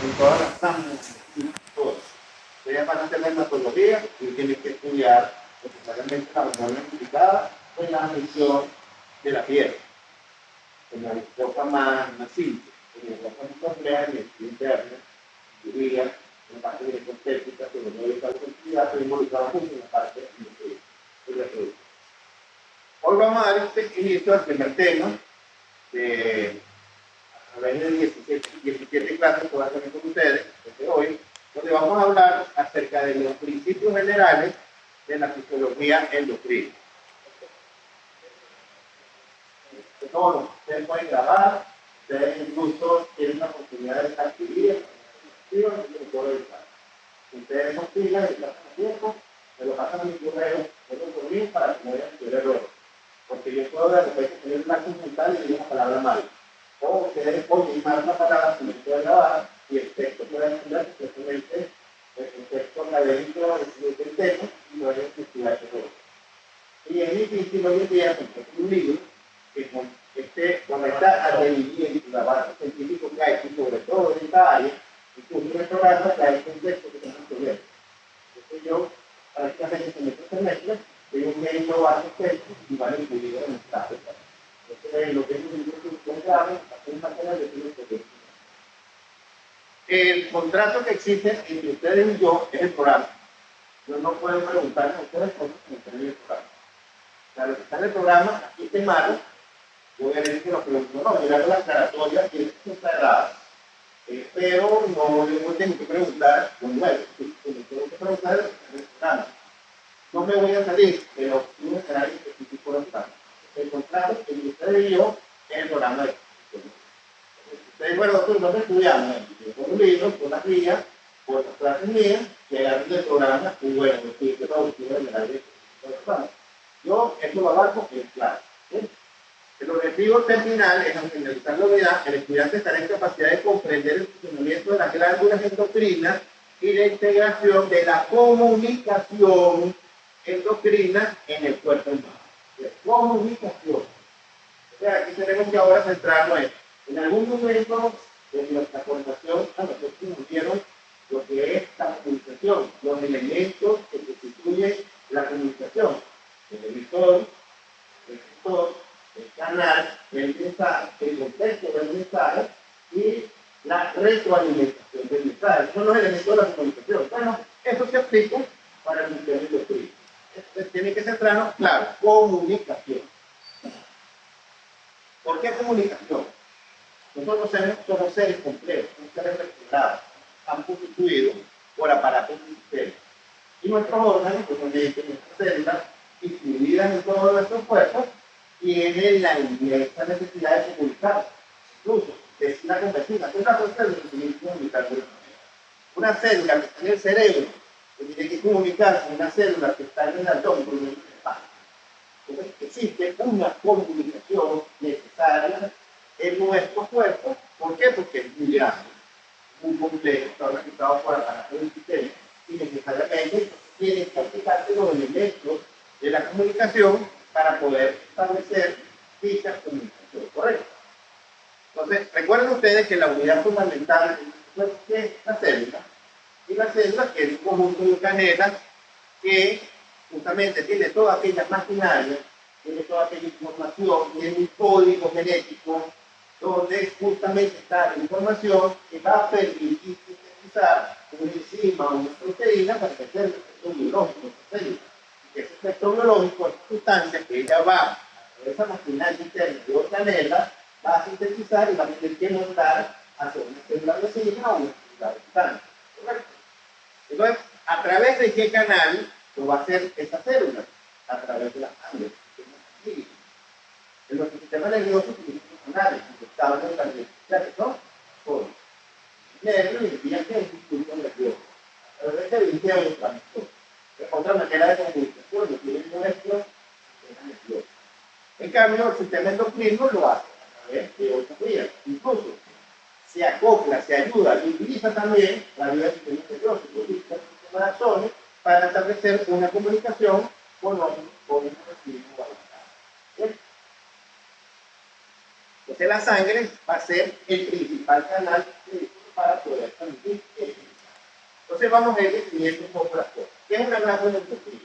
en todas las ramas, todas. Ustedes van a hacer la hematología y tienen que estudiar necesariamente la hormona implicada en la misión de la piel, en la cosa más simple, en la cosa más compleja, en el interno, diría, en la parte de estética, pero no hay tal sensibilidad, pero involucrada mucho en la parte de la producción. Hoy vamos a dar este inicio al primer tema de a través de 17 clases que voy a tener con ustedes desde hoy, donde vamos a hablar acerca de los principios generales de la fisiología endocrina. De todo lo que ustedes pueden grabar, ustedes incluso tienen la oportunidad de adquirir ustedes son filas y pasan el tiempo, me lo pasan a mi correo, yo lo corrí para que no haya ningún error. Porque yo puedo de repente tener una mental y decir una palabra mal. O ustedes pueden limar una palabra que me puede grabar y el texto puede entender perfectamente el texto académico del tema y lo voy a investigar todo. Y es difícil hoy en día encontrar un libro que con esta advenimiento, la base científica que hay, sobre todo en esta área, incluso en estos ratos que hay un texto que tenemos que ver. Entonces yo, prácticamente en este semestre, tengo un médico varios textos y van incluidos en el caso. Entonces, lo que es un libro que ustedes graben, es material de filosofía. El contrato que existe entre ustedes y yo es el programa. Yo no puedo preguntarle a ustedes cosas que están en el programa. O sea, lo que está en el programa, aquí te malo, yo voy a decir que lo pregunto, no, mirar la aclaratoria que es sagrada. Pero no le tengo que preguntar, bueno, le tengo que preguntar el programa. No me voy a salir de los escenarios específicos del programa. El contrato entre ustedes y yo es el programa de ustedes, bueno, nosotros no estudiamos, por un libro, por la guía, por las clases mías, que agarran del programa, y bueno, estoy que traducido en el área del programa. Yo, esto lo abarco, es claro. ¿Sí? El objetivo terminal es, al finalizar la unidad, el estudiante estará en capacidad de comprender el funcionamiento de las glándulas endocrinas y la integración de la comunicación endocrina en el cuerpo humano. Comunicación. O sea, aquí tenemos que ahora centrarnos en algún momento de nuestra formación a nosotros nos dieron lo que es la comunicación, los elementos que constituyen la comunicación, el emisor, el receptor, el canal, el mensaje, el contexto del mensaje y la retroalimentación del mensaje. Son los elementos de la comunicación. Bueno, eso se aplica para el sistema endocrino. Tiene que centrarnos, claro, comunicación. ¿Por qué comunicación? Nosotros somos seres complejos, somos seres vertebrados, estamos constituidos por aparatos de sistema. Y nuestros órganos, como dije, nuestras células, distribuidas en todos nuestros cuerpos, tienen la inmensa necesidad de comunicar. Incluso, vecina con vecina, todas las células tienen que comunicar de una manera. Una célula que está en el cerebro, que tiene que comunicar con una célula que está en el abdomen, con el espacio. Entonces, existe una comunicación necesaria en nuestro cuerpo. ¿Por qué? Porque es muy grande, muy complejo, está organizado por aparatos del sistema y necesariamente tiene que aplicarse los elementos de la comunicación para poder establecer dicha comunicación correcta. Entonces, recuerden ustedes que la unidad fundamental es la célula, y la célula que es un conjunto de organelas que justamente tiene toda aquella maquinaria, tiene toda aquella información, tiene un código genético donde justamente está la información que va a permitir sintetizar una enzima o una proteína para que sea el efecto biológico de esa célula. Y ese efecto biológico es sustancia que ella va a esa maquinaria interna de organela, va a sintetizar y va a tener que montar hacia una célula vecina o una célula distante. ¿Correcto? Entonces, ¿a través de qué canal lo va a hacer esa célula? A través de la sangre. En nuestro sistema nervioso tenemos canales, los estados nerviosos, ¿no? Por nervio y el día que es un punto nervioso. A través de ese video de otra manera de comunicación, lo tiene nuestro sistema nervioso. En cambio, el sistema endocrino lo hace a través de otras vías. Incluso se acopla, se ayuda y utiliza también la vía del sistema nervioso, utiliza el sistema de axones para establecer una comunicación con un organismo balanceado. Entonces la sangre va a ser el principal canal para poder Entonces vamos a ir definiendo un poco las cosas. ¿Qué es una glándula endocrina?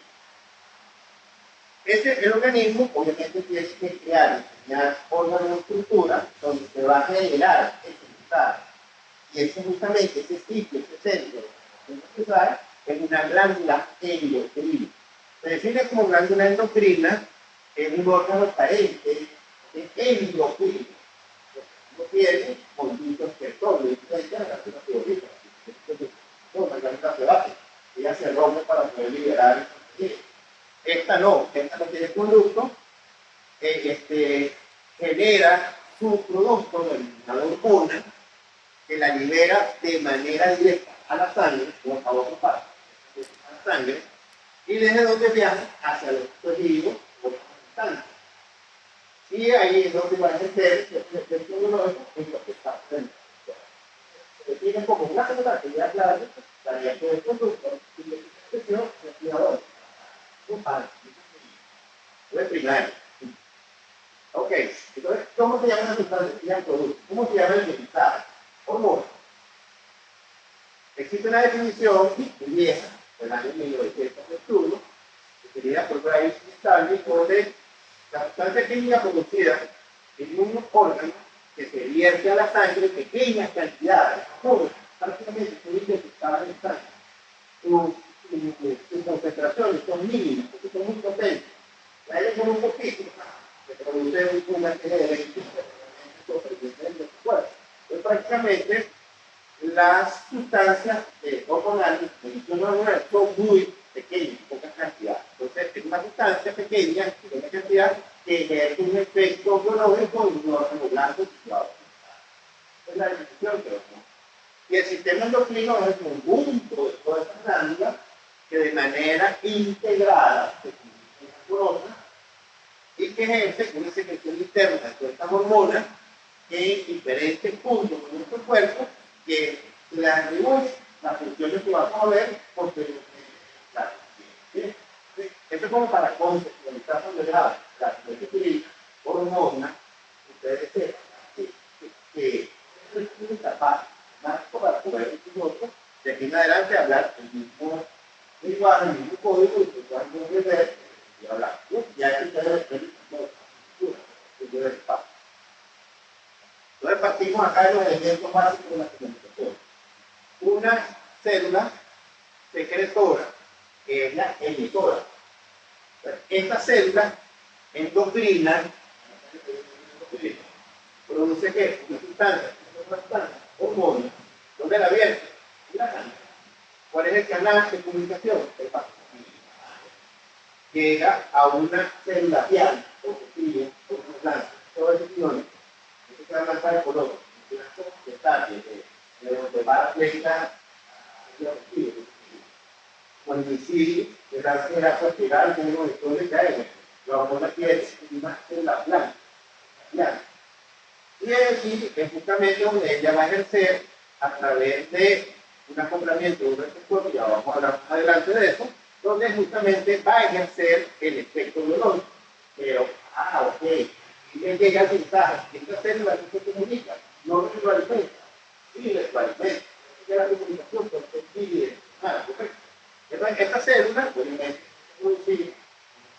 El organismo obviamente tiene que crear y diseñar órganos de estructura donde se va a generar ese resultado. Y eso justamente, ese ciclo, ese centro de la es una glándula endocrina. Se define como glándula endocrina en un órgano carente de endocrino. No tiene conductos petróleo, y la glándula teórica. Una glándula sebácea. Ella se rompe para poder liberar el esta no tiene conducto, genera su producto, la hormona, que la libera de manera directa a la sangre, o a otra parte, a la sangre, y desde donde viaja hacia los tejidos o las sustancias. Y ahí es donde va a ejercer el efecto biológico en lo que está dentro. Se tiene como una actividad clave, la reacción del conducto y la expresión respiradora. Es primario. Ok, entonces, ¿cómo se llama la sustancia del producto? ¿Cómo se llama el resultado? Hormona. Existe una definición vieja, del año 1921, definida por Brian Stanley, donde la sustancia química producida en un órgano que se vierte a la sangre pequeñas cantidades, prácticamente son identificadas en sangre. Sus concentraciones son mínimas, porque son muy potentes. La L con un poquito, se produce una serie de eventos en el cuerpo. Entonces, prácticamente, las sustancias hormonales son muy pequeñas, pocas cantidades. Entonces, es una sustancia pequeña, pequeña cantidad, que ejerce un efecto biológico en un órgano blanco situado. Esa es la definición que vamos. Y el sistema endocrino es el conjunto de todas estas glándulas que de manera integrada se comunican y que ejerce una secreción interna de todas estas hormonas en diferentes puntos de nuestro cuerpo que le atribuyen las funciones que vamos a ver posteriormente. ¿Sí? Esto es como para conceptualizar donde la que utiliza hormonas, ustedes sepan que es capaz más para poder nosotros de aquí en adelante hablar el mismo lenguaje, el mismo código y que puedan comprender y hablar. Ya aquí ustedes ven la espacio. Entonces partimos acá de los elementos básicos de la comunicación. Una célula secretora, que es la emisora. Esta célula endocrina produce ¿qué? Una sustancia, hormona. ¿Dónde la vierte? En la sangre. ¿Cuál es el canal de comunicación? El paso. Llega a una célula vial, o tejido, o una planta, todo ese iones. Eso se llama para el color. Detalles de donde va la planta con el misil, de la cera espiral, como uno de estos de caer. La hormona quiere una célula blanca. Y aquí es justamente donde ella va a ejercer a través de un acoplamiento de un receptor, ya vamos a hablar más adelante de eso, donde justamente va a ejercer el efecto biológico. Pero, ok, y me llega el mensaje, esta célula no se comunica, no retroalimenta, sí retroalimenta, es la comunicación, porque es bien, correcto. Entonces, esta célula, obviamente, producir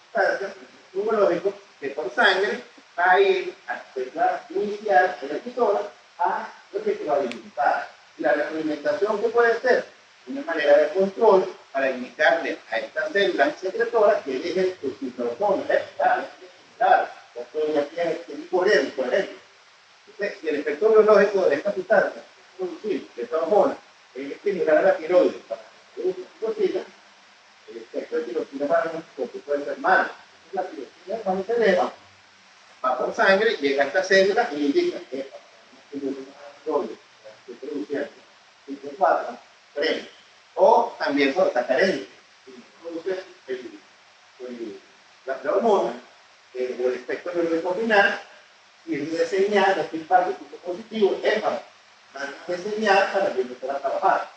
sustancias biológicas que por sangre va a ir a iniciar en la emisora a retroalimentar. Y la retroalimentación, ¿qué puede ser? Una manera de control para indicarle a esta célula secretora que deje su citosoma. Claro, ya tiene que ir por ejemplo. Y el efecto biológico de esta sustancia es producir esta hormona, es estimular la tiroides para que produzca tirosina. El efecto de tirosina para nosotros puede ser malo. La tirosina cuando se eleva, va por sangre, llega a esta célula y indica que estoy produciendo 54, 3. O también por esta carencia. Produce la hormona o el espectro biológico final y es de señal, este impacto positivo es para de señal para que empezar a trabajar.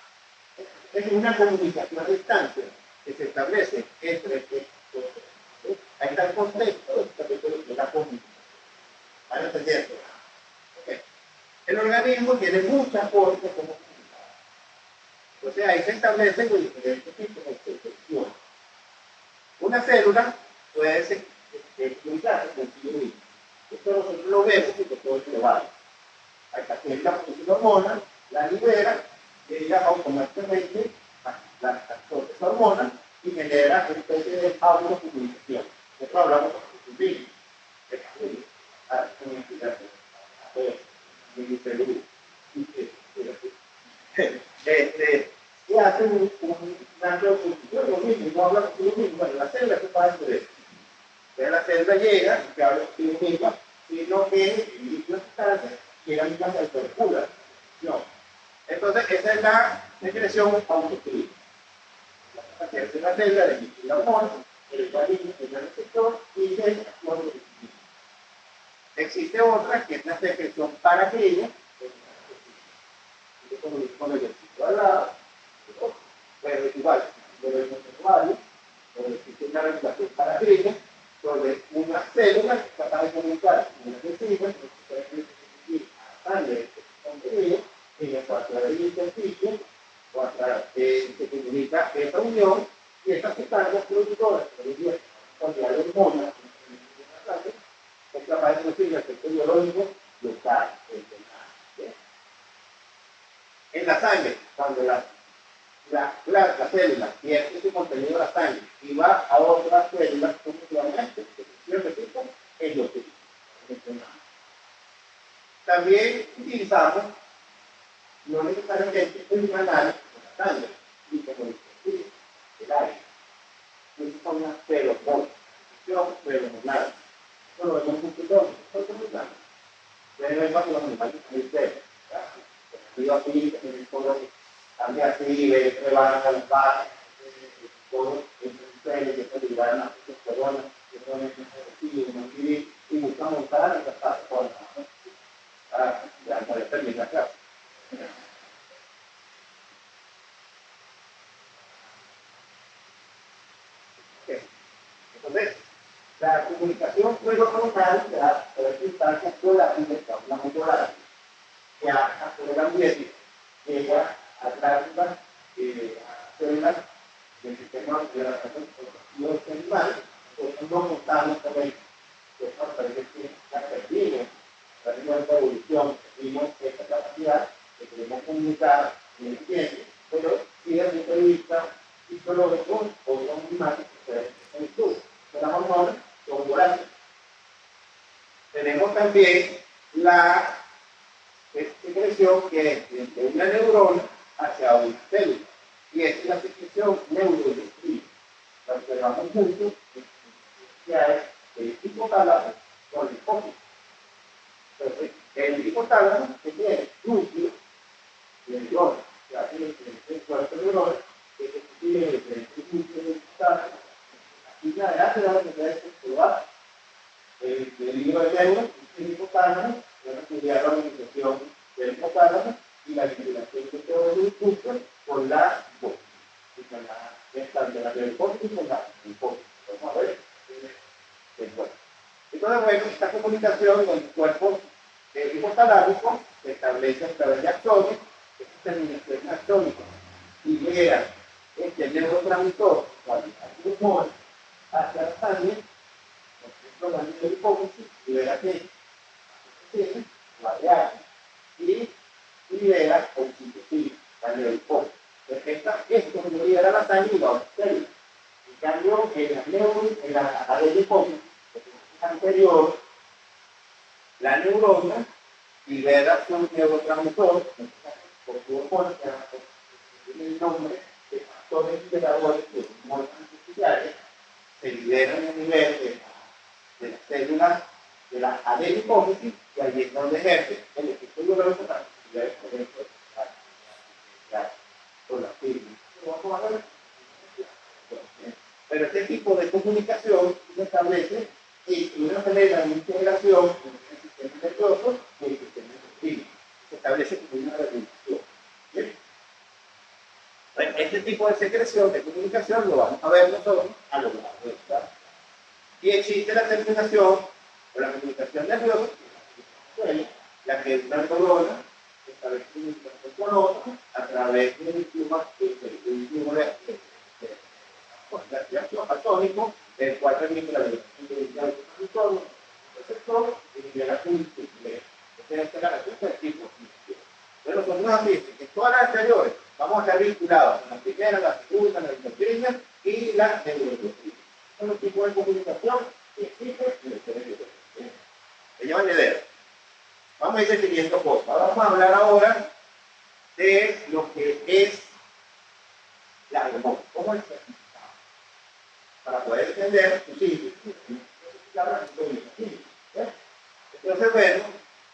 Es una comunicación a distancia que se establece entre estos. Ahí está el contexto del capítulo de la comunicación. ¿Van entendiendo? Okay. El organismo tiene muchas formas como comunicar. Entonces ahí se establecen los diferentes tipos de secreción. Una célula puede ser explicarse con sí misma. Esto nosotros lo vemos porque todo es elevado. Esta célula produce una hormona, la libera, y ella automáticamente la absorbe esa hormona y genera una especie de autocomunicación. Esto hablamos de su y hacen un reproducción, lo mismo, no hablan consigo mismo. Bueno, la célula se pasa de eso. Entonces la célula llega y que habla consigo misma, sino que las sustancias llegan a la apertura. No. Entonces, esa es la secreción autocrítica. Hacerse la célula de la hormona, el cual es el receptor y el actor. Existe otra que es la secreción paracrina, con el ejercicio al lado, pero igual, pero existe una regulación paracrina sobre una célula capaz de comunicar una enzima, que puede transmitir a sangre contenido, en el cual del intersticio, o a través se comunica esta unión y estas sustancias productoras, con la hormona, es capaz de producir el efecto biológico local en la sangre, cuando la célula pierde su contenido de la sangre y va a otras células, ¿cómo se llama esto? Tipo endocrino. También utilizamos, no necesariamente un canal de la sangre, y como el aire. Esas son las feromonas, feromonal. Eso lo vemos mucho todo, eso es muy claro. Pero es cuando los animales muy serios. Yo aquí, en el foro, también así, le van a las vacas, todo, que se liberan las personas, que son en y buscan montar en las plataformas para determinar claro. Entonces, la comunicación neuronal de las sustancias volátiles, la muy volátil, que acá por el ambiente llega a glándulas, a células del sistema de la los animales, pues no montamos con ellos. Pues nos parece que la perdimos, la nueva evolución, perdimos esta capacidad que queremos comunicar en el ambiente, pero si desde el punto de vista fisiológico, otros animales que pueden ser estudios. Las hormonas son volátiles. Tenemos también la secreción que es de una neurona hacia una célula. Y es la secreción neuroeléctrica. La observamos juntos, que es el hipotálamo con el hipófisis. Entonces, el hipotálamo que tiene núcleo de neuronas, que hace el cuerpo de neuronas, que se tiene diferentes núcleos de hipotálamo. Y la edad de la que se va el libro de neuronas, el hipotálamo, van a estudiar la organización del hipotálamo y la vinculación de todos los impulsos con la hipófisis. Y con la hipófisis y con la hipófisis. Vamos a ver. Entonces, bueno, esta comunicación con el cuerpo hipotalámico se establece a través de axones, esta terminación axónica libera este neurotransmisor, el humor, hacia la sangre, por ejemplo, la hipófisis, libera que la y libera oxitocina, la neurohipófisis. Esto no libera la sangre y la oxitocina. En cambio, en la adenohipófisis anterior, la neurona libera su neurotransmisor, por su hormona, que tiene el nombre de factores liberadores de hormonas artificiales, se liberan a nivel de las células de la adenopófisis y ahí es donde ejerce el efecto biológico para actividades por ejemplo con la firma. Pero este tipo de comunicación se establece y una manera de integración entre el sistema nervioso y el sistema endocrino. Se establece como una regulación. Este tipo de secreción de comunicación lo vamos a ver nosotros a lo largo de esta. Y existe la terminación o la comunicación nerviosa, la que es una neurona establece comunicación con otra a través de un forma el flujo de activación atómico, el cual permite la liberación de el receptor y de la pulsa. Esta es la respuesta del tipo. Pero nosotros nos dice que todas las anteriores vamos a estar vinculados con la primera, la segunda, la endocrina y la neuroendocrina. Son los tipos de comunicación que existen en el cerebro. ¿Se llevan la idea? Vamos a ir definiendo cosas. Vamos a hablar ahora de lo que es la hormona. ¿Cómo es? Para poder entender su síntesis. Entonces, bueno,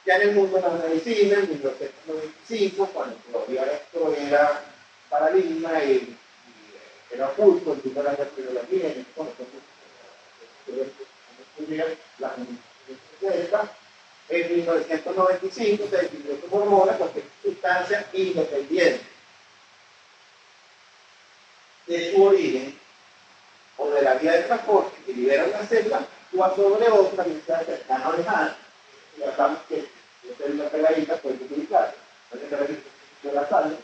ya en el mundo de la medicina, en 1995, cuando todavía esto era paradigma y era oculto, el tipo de la bacteriología, y las en 1995 se definió como hormona porque es sustancia independiente de su origen o de la vía de transporte que libera una célula actúa sobre otra que sea cercana o lejana. Y hablamos que la célula pegadita puede utilizar, de la sangre,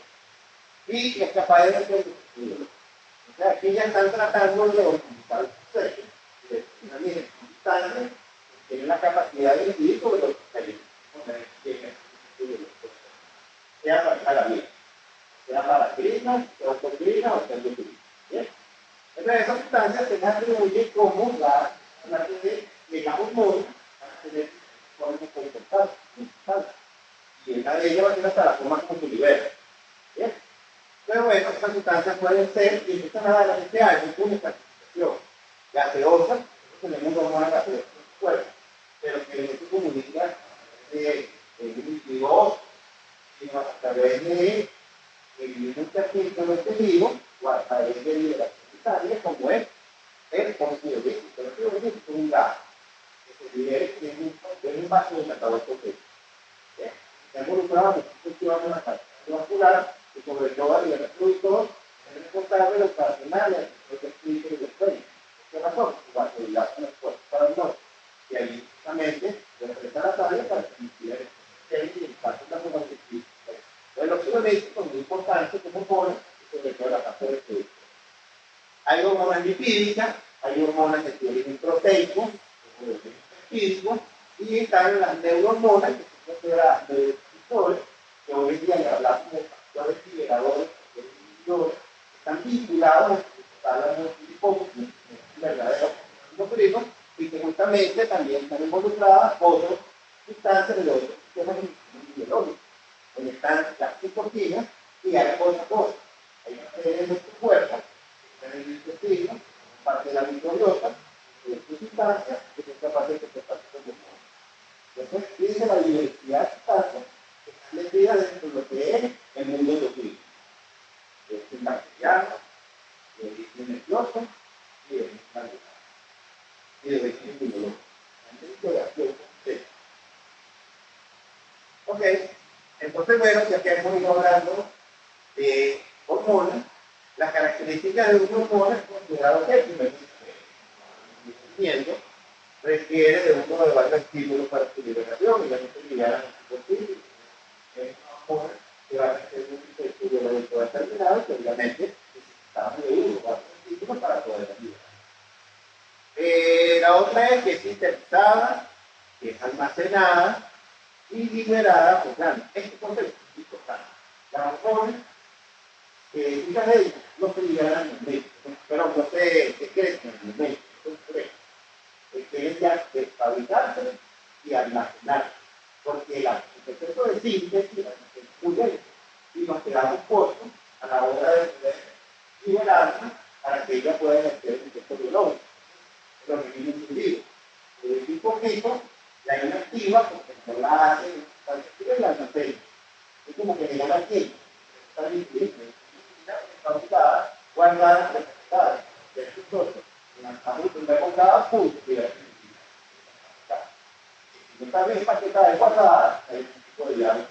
y es capaz de defenderse. O sea, aquí ya están tratando de optimizar el proceso. Una sustancia tiene la capacidad de decidir sobre lo que sea para la vida, sea para crina, sea autocrina o sea endocrina. Entonces, esa sustancia se le atribuye como la hormona para tener formas comportadas. Y una de ellas va a ser hasta la forma como se libera. ¿Bien? Pero bueno, estas sustancias pueden ser, y empiezan a dar a este año una clasificación gaseosa, tenemos hormonas gaseosas en el cuerpo, pero que no se comunica de líquidos, sino a través de un capítulo tejido o a través de liberación sanguínea, como es el óxido nítrico. El óxido nítrico es un gas que se libera en un vaso de catador proteico. Está involucrado en la función de la cardiovascular y sobre todo a liberar fluidos, es responsable de ocasionar el espíritu y el sueño. ¿Qué razón? Igual que la cuerpo para el norte. Y ahí justamente se representa la sangre para permitir el impacto en la forma de espíritu. El óxido nítrico es muy importante como hormona, sobre todo la parte del fluido. Hay hormonas lipídicas, hay hormonas de origen proteico, de origen lipídico, y están las neurohormonas, que son consideradas neurotransmisores, que hoy en día hablamos de factores liberadores, están vinculados a la hipófisis, verdadero endocrino, y que justamente también están involucradas otras sustancias de otros sistemas biológicos, donde están las citoquinas y hay otras cosas. Hay una serie de nuestro cuerpo, que están en el intestino, parte de la microbiota, de sus sustancias que son capaces de separar los hormonas. Entonces, fíjense la diversidad de sustancias que están metidas dentro de lo que es el mundo endocrino. De origen bacteriano, de origen nervioso y de origen celular. Y de origen inmunológico. Ok, entonces, bueno, ya que hemos ido hablando de hormonas, las características de una hormona es considerado que el crecimiento requiere de uno de varios estímulos para su liberación, y ya no se liberan los estímulos. Es una hormona que va a requerir un proceso biológico determinado, que obviamente necesitamos de uno o varios estímulos para poder liberar. La otra es que es sintetizada, que es almacenada y liberada por glándula. Este concepto es importante. Las hormonas, muchas de ellas no se liberan en el medio, pero no se crecen en el medio, quieren ya fabricarse y almacenarse, porque el proceso de síntesis es muy lento y nos quedamos cortos a la hora de poder liberarla para que ella pueda ejercer el efecto biológico. Lo que viene incluido. De tipo fijo, la inactiva, porque no la hace, y la almacena. Es como que le llama aquí, está incluida, está ubicada, guardada, representada, de estos dos. La salud está colocada, punto, y no está bien empaquetada y guardada, hay un tipo de llave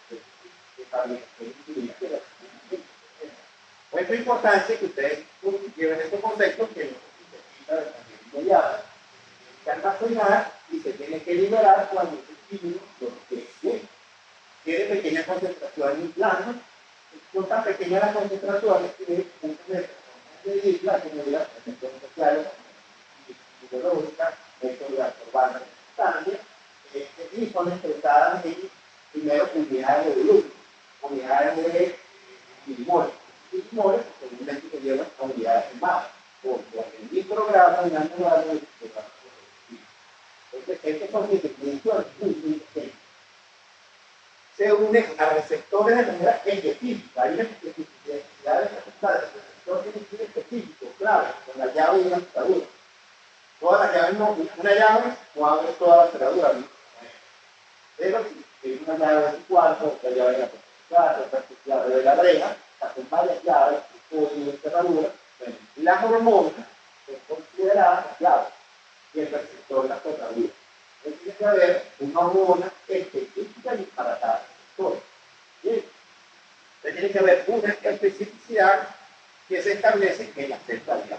que está bien incluida. Pues es importante que ustedes lleven estos conceptos que no se necesita de llave, que almacenar y se tiene que liberar cuando el estímulo lo requiere. Tiene pequeñas concentraciones en plasma, son tan pequeñas las concentraciones que muchas veces de islas, como las concentraciones sociales, biológicas, métodos urbanas, sustancias, y son expresadas en primero unidades de volumen, unidades de milimoles. Milimoles, seguramente que llevan a unidades de masa, porque en microgramos, en nanogramos, entonces, estas son mis definiciones muy pequeñas. Se unen a receptores de manera específica. Hay una especificidad de receptores. El receptor tiene que ser específico, claro, con la llave y la cerradura. Todas las llaves, no, una llave no abre toda la cerradura. ¿No? Pero si es una llave de su cuarto, otra llave de la puerta, otra llave de la reja, hacen varias llaves, código de cerradura. Bueno, y las hormonas son consideradas las llaves y el receptor la cerradura. Tiene que haber una hormona específica y para cada receptor. ¿Sí? Entonces tiene que haber una especificidad que se establece en la celda.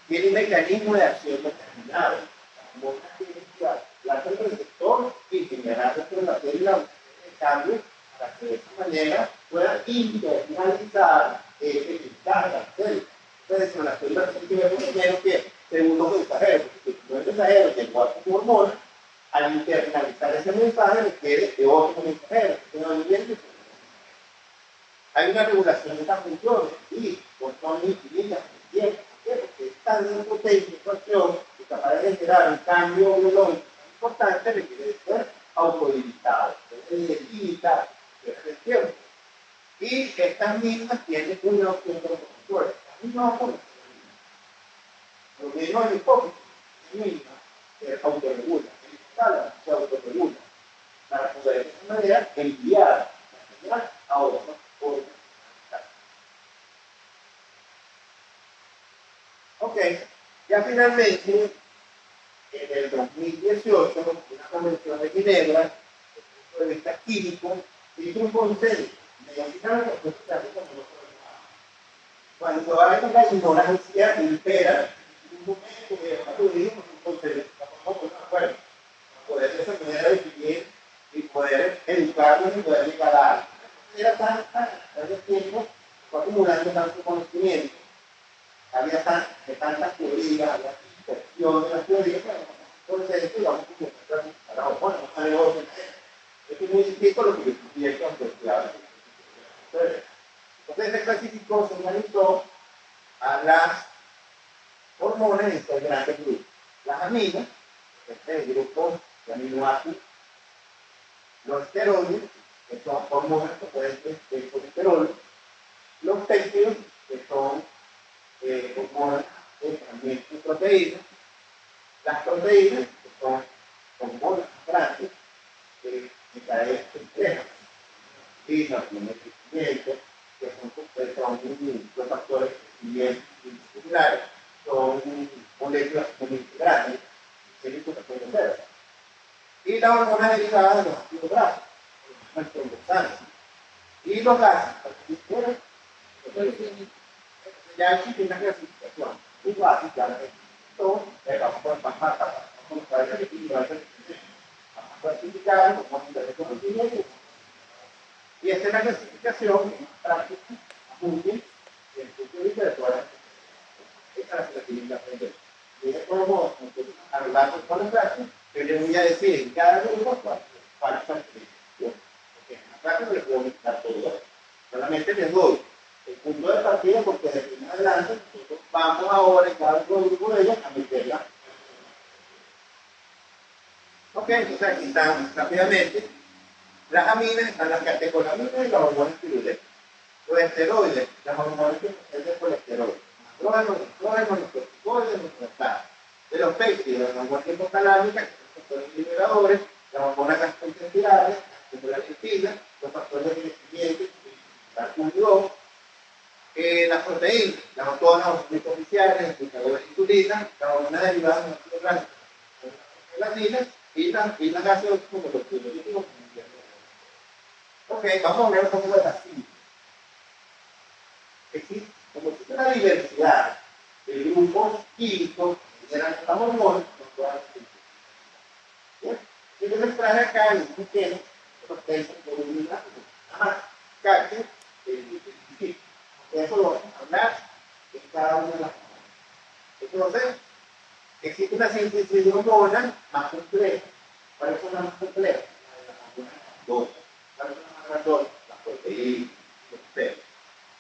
Tiene un mecanismo de acción determinado. La hormona tiene que darse al receptor y generar dentro de la célula un cambio para que de esa manera pueda internalizar ese mensaje a la célula. Entonces, en la célula tiene que ver por lo menos que segundos mensajeros. Los mensajeros que guardan su hormona, al internalizar ese mensaje requiere de otro mensajero. Hay una regulación de estas funciones, sí, por son infinitas, ¿entiendes? Porque es tan potente esta acción y capaz de generar un cambio biológico importante requiere de ser autolimitado, de limitar el tiempo. Y estas mismas tienen una opción de control. Las mismas opciones. Lo mismo en el hipófisis, misma, se autorregula. Se autorregula para poder de esa manera enviar la señal a otros órganos. Ok, ya finalmente, en el 2018, una convención de Ginebra, desde el punto de vista químico, hizo un consenso. Cuando hay una ignorancia impera, un momento de tuvimos un consenso, estamos de acuerdo, poder de esa manera definir y poder educarnos y poder llegar a algo. Era tanto tiempo, fue acumulando tanto conocimiento, había tantas teorías, había dispersión de las teorías, entonces esto íbamos a la bueno, no sale otro. Esto es muy distinto a lo que yo estudié cuando estudiaba. Entonces se clasificó, se analizó a las hormonas en estos grandes grupos. Las aminas, este es el grupo de aminoácidos, los esteroides, que son hormonas que pueden ser colesterol, los péptidos, que son hormonas de fragmentos de proteínas, las proteínas, que son hormonas grandes, de cadenas complejas, y los crecimiento, que son los factores de crecimiento similares, son moléculas muy grandes, que se pueden ver. Y las hormonas derivadas de los ácidos grasos, los tromboxanos. Y los gases, ya existe una clasificación muy básica, vamos a clasificar como nivel de conocimiento. Y esta es la clasificación práctica, útil, desde el punto de vista de todas las esta es la que tienen que aprender. Y de todos modos, a lo largo de la clase, yo les voy a decir en cada grupo cuál es la explicación. Porque en la clase no les puedo mezclar todo eso. Solamente les doy el punto de partida porque de aquí en adelante nosotros vamos ahora en cada grupo de ellos a meterla. Ok, entonces aquí están rápidamente. Las aminas están las catecolaminas y las hormonas tiroides. Los esteroides, las hormonas que proceden del colesterol. Los corticoides, los corticoides, de los péptidos, las hormonas hipotalámicas, que son factores liberadores, las hormonas gastrointestinales, como la leptina, los factores de crecimiento, la Q2, las proteínas, las hormonas superficiales, las indicadores de insulina, las hormonas derivadas de los ácidos grasos, las gelatinas y las gases como los tiroides. Ok, vamos a ver un poco de la síntesis. Existe como existe una diversidad de grupos químicos que generan estas hormonas, yo les traje acá en un pequeño, los textos por un lado, nada más, cálculo, Entonces, existe una síntesis de hormonas más compleja. ¿Cuáles son las más complejas? Las dos. ¿Cuáles son las más grandotas? Las proteínas, los pelos.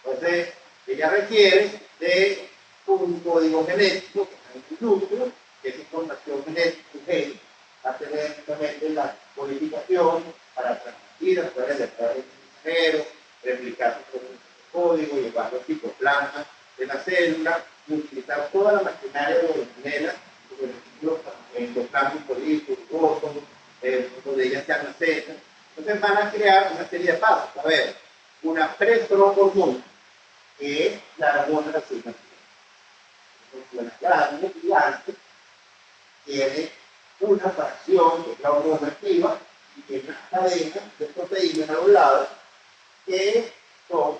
Entonces, ella requiere de un código genético que está en el núcleo, que es información genética, que va a tener justamente la codificación para transmitir a través de mensajero, replicar su código, llevarlo al citoplasma de la célula y utilizar toda la maquinaria de organela, los endoplatos políticos, donde ellas se almacenan. Entonces van a crear una serie de pasos. A ver, una pretrohormona, que es la hormona de la circulación. La grande gigante tiene una fracción, que es la hormona activa, y tiene una cadena de proteínas a los lados, que son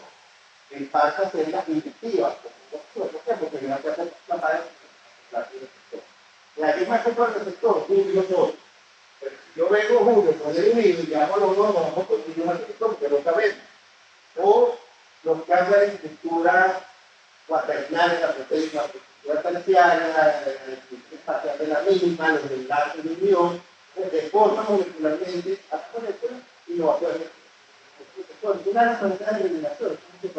en falsas células inactivas. ¿Por qué? Porque no se hace la madre de la receptor. ¿Y a qué más se puede el receptor? Julio solo. Pero si yo vengo Julio con el individuo y llamo a los dos, vamos con el receptor, porque lo sabemos. O los cambios de estructura cuaternaria, la proteína, la estructura terciaria, espacial de la misma, los enlaces de unión, deforman molecularmente a la molécula y lo va a poder. Una de las maneras de eliminación es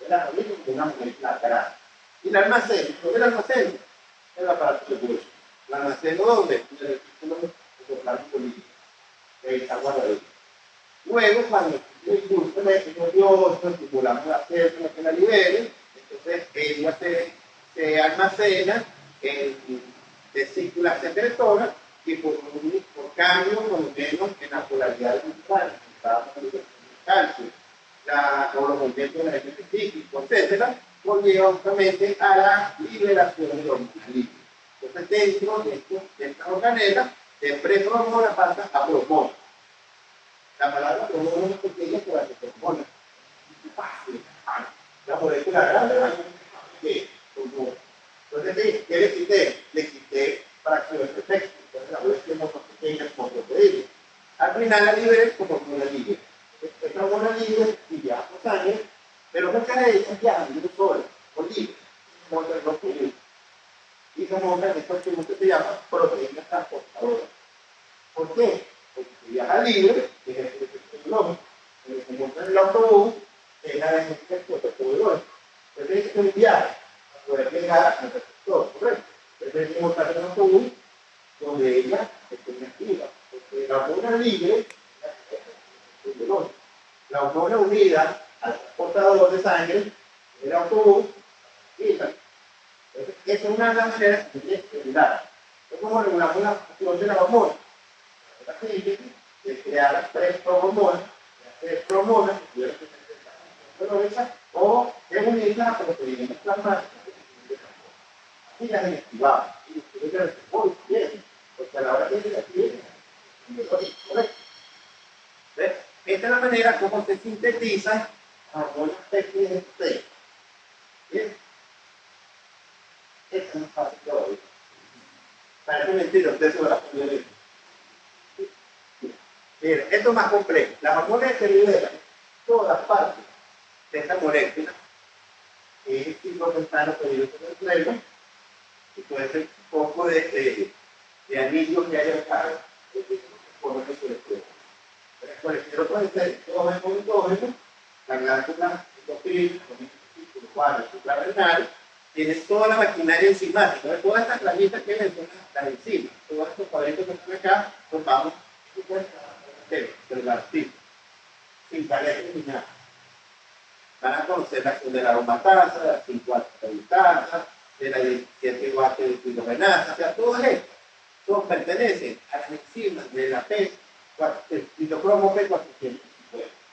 la molécula de una molécula grande. Y el almacén, ¿dónde el almacén? En el aparato de pulso. ¿El almacén dónde? En el círculo de plano político. Ahí está guardado. Luego, cuando el impulso nervioso, estimulamos la célula que la libere, entonces ella se almacena en vesículas secretoras y por cambio, por lo menos en la polaridad del calcio, o los movimientos de la físico, etc., conlleva justamente a la liberación de hormonas libres. Entonces, dentro de esta organela, de preprohormona pasa a prohormona. La palabra hormona es pequeña por la que se hormona. La molécula grande es hormona. Entonces, ¿qué le quité? Le quité fracciones de texto. Entonces, la molécula es más pequeña como proteína. Al final, la libre como hormona libre. Esta hormona libre y viaja por sangre, pero muchas de ellas viajan de sola, por libre, como el rojo libre. Y se montan esto que se llama proteínas transportadoras. ¿Por qué? Porque si viaja libre, que es el efecto biológico, pero se monta en el autobús, es la defensa del receptor. Entonces, es un viaje a poder llegar al receptor, ¿correcto? Entonces, hay que montar en el autobús donde ella esté inactiva. Porque la hormona libre, la hormona unida al transportador de sangre, el autobús, y esa es una de las maneras de estimular. Es como regulamos la acción de la hormona. La síntesis de crear las tres hormonas, que o de unirlas a proteínas plasmáticas y las inactivamos. Y ustedes muy bien, porque a la hora de decir, correcto. Esta es la manera como se sintetiza hormonas PEP. Bien. Esto no es fácil todavía. Parece mentira, ustedes se van a poner esto. Miren, esto es más complejo. Las hormonas se liberan todas partes de esta molécula, que es el ciclo temprano peligroso del cerebro, y puede ser un poco de anillo que hay acá, por lo que se les puede. El colesterol puede ser endógeno, la glándula endocrina, la renal, tiene toda la maquinaria enzimática. Todas estas clavitas que ven son las enzimas. Todos estos cuadritos que están acá, pues vamos del artista, sin tareas ni nada. Van a conocer la acción de la aromatasa, de la 5-alfa-reductasa, de la 17-guate-de-fibrogenasa, o sea, todas estas pertenecen a las enzimas de la P, el citocromo P450.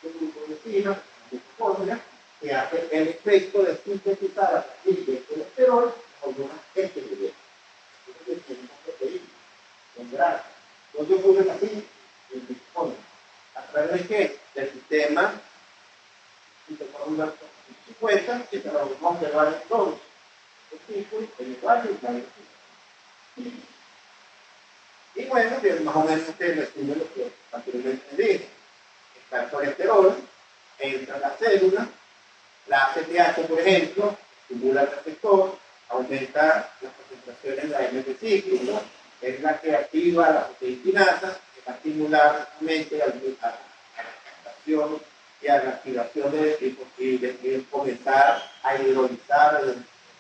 Un grupo de enzimas, mitocondria, que hace el efecto de sintetizar a partir del colesterol hormonas esteroideas. Entonces, tenemos proteínas, son grasas. ¿Dónde ocurren así? En mitocondria. ¿A través de qué? Del sistema mitocondrial 50, que se lo vamos a observar en todos. El igual y el y bueno, más o menos ustedes resumen lo que anteriormente dije. Está el colesterol, entra la célula, la ACTH, por ejemplo, estimula el receptor, aumenta las concentraciones de AMP cíclico, es la que activa la proteinasa, que va a estimular justamente a la captación y a la activación de comenzar a hidrolizar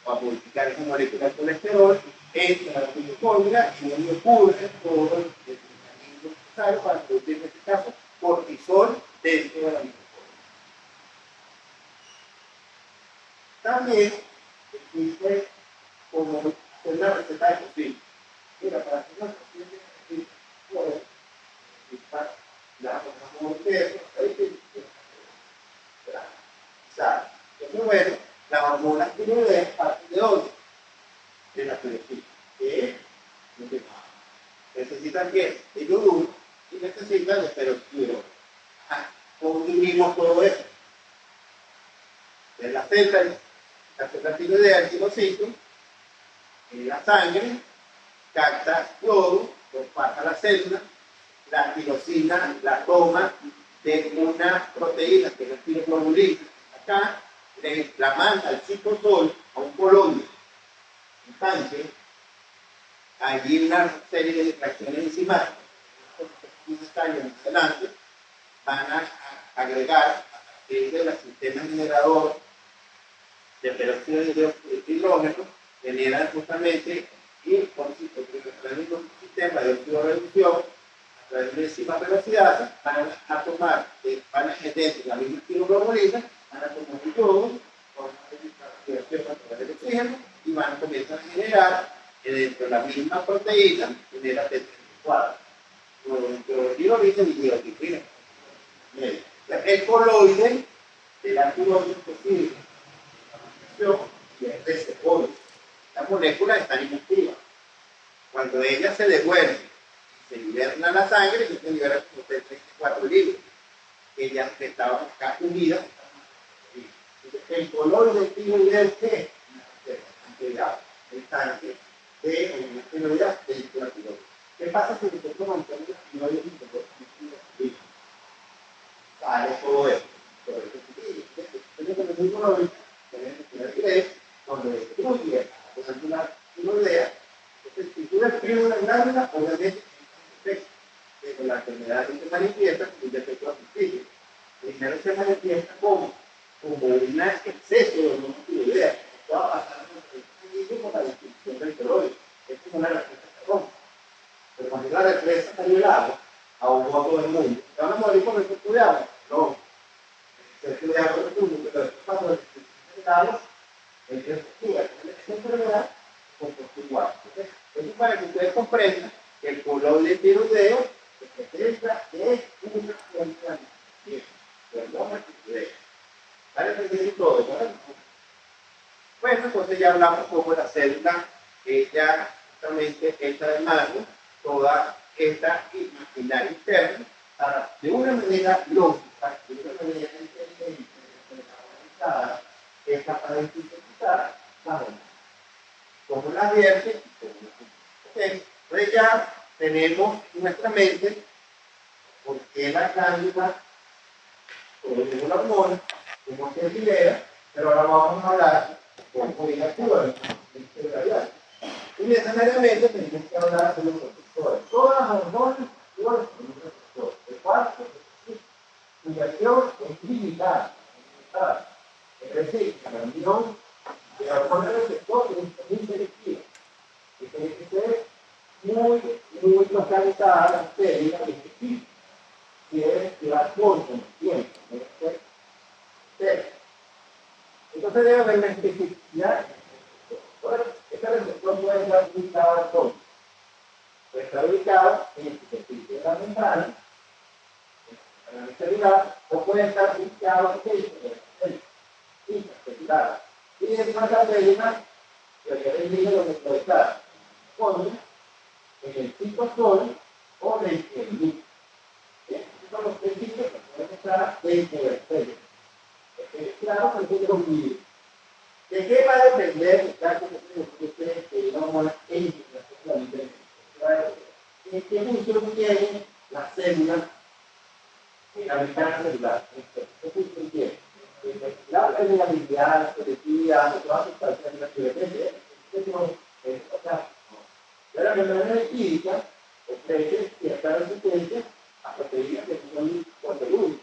o a modificar esa molécula de colesterol, entra la mitocondria y ahí ocurre todo el mecanismo necesario para producir, en este caso, cortisol dentro de la mitocondria. También existe como una receta de cocina. Mira, para hacer una cocina de cocina, puedes utilizar la hormona de queso, sal. Entonces, bueno, las hormonas tiroideas parten de dónde? De la tiroxina, que es lo que necesitan que de yoduro y necesitan de peroxiduro. ¿Cómo unimos todo eso? De la célula tiroidea, el tirocito, en la sangre, capta yodo, lo pasa a la célula, la tirosina la toma de una proteína que es la tiroglobulina. Acá la manda al citosol a un coloide instante, allí una serie de reacciones enzimáticas, unos años más adelante, van a agregar a partir del sistema generador de peróxido de hidrógeno, generan justamente y por el mismo sistema de óxido reducción a través de una enzima velocidad van a tomar, van a meter la misma tiroglobulina, van a tomar el yodo, con una reacción a través del oxígeno y van a comenzar a generar dentro de la misma proteína, genera T34. Tiroglobulina y tiroglobulina. El coloide de la tiroglobulina y el receptor. Las moléculas están inactivas. Cuando ellas se devuelven y se liberan a la sangre, se liberan como 34 libros, que ya estaban acá unidas. Entonces, el color del tiroideo es el tanque de una tiroidea dentro de la tiroidea. ¿Qué pasa si nosotros mantenemos la tiroidea y nosotros sale todo eso? Donde destruye la glándula tiroidea. Entonces, si tú destruyes una glándula, obviamente pero la enfermedad se manifiesta como un defecto adquirido. Primero se manifiesta como un exceso de hormona tiroidea. Esto va a pasar por la destrucción del tiroides. Es como una represa que rompe. Pero cuando la represa salió el agua, ahogó a todo el mundo. ¿Se van a morir por el efecto de agua? No. El efecto de agua es uno, pero después cuando la destrucción del agua, el que estructura esa enfermedad comporta igual. Eso para que ustedes comprendan que el coloide tiroideo representa es una fuente de hormona tiroidea. ¿Vale? Entonces todo, ¿verdad? Bueno, entonces ya hablamos como la célula, ella justamente echa de mano toda esta maquinaria interna para, de una manera lógica, de una manera inteligente, organizada, es capaz de sintetizar las hormonas. Como las vierte y como las cumple. Entonces ya tenemos en nuestra mente por qué la glándula produce la hormona, cómo se libera, pero ahora vamos a hablar de cómo actúa en integralidad. Y necesariamente tenemos que hablar de los receptores. Todas las hormonas actúan con un receptor. El cuarto, cuya acción es limitada. Es decir, la unión de la hormona receptor es muy selectiva. Y tiene que ser muy localizada la célula de este tipo. Quiere llevar corto en el tiempo. Debe ser cerca. Entonces debe haber una especificidad. Este receptor puede estar ubicado al sol. Puede estar ubicado en el superficie de la membrana, en la celular, o puede estar ubicado en el intracelular. Y es una cadena que les digo lo que puede estar en el citosol o en el núcleo. Estos son los principios que pueden estar dentro del cerebro. Claro, que es un virus. ¿De qué va a depender el caso que ustedes que vamos a la integración? ¿De qué función tiene la célula en la membrana celular? ¿Qué función tiene? La permeabilidad, la selectividad, todas sus características que dependen La membrana lipídica ofrece cierta resistencia a proteínas que son conteúdos.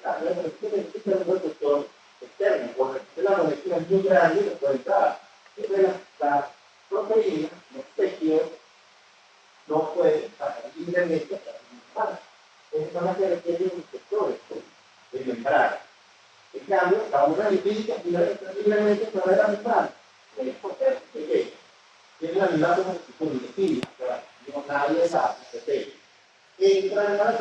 La resistencia es un receptor externo, porque la molécula es muy grande y no puede entrar. Entonces, la proteína, los tejidos, no pueden pasar libremente a la membrana. Entonces, van a ser aquellos receptores de membrana. En cambio, la membrana lipídica libremente fuera de la membrana. ¿Por qué? Porque tiene la misma como si nadie sabe, entra en la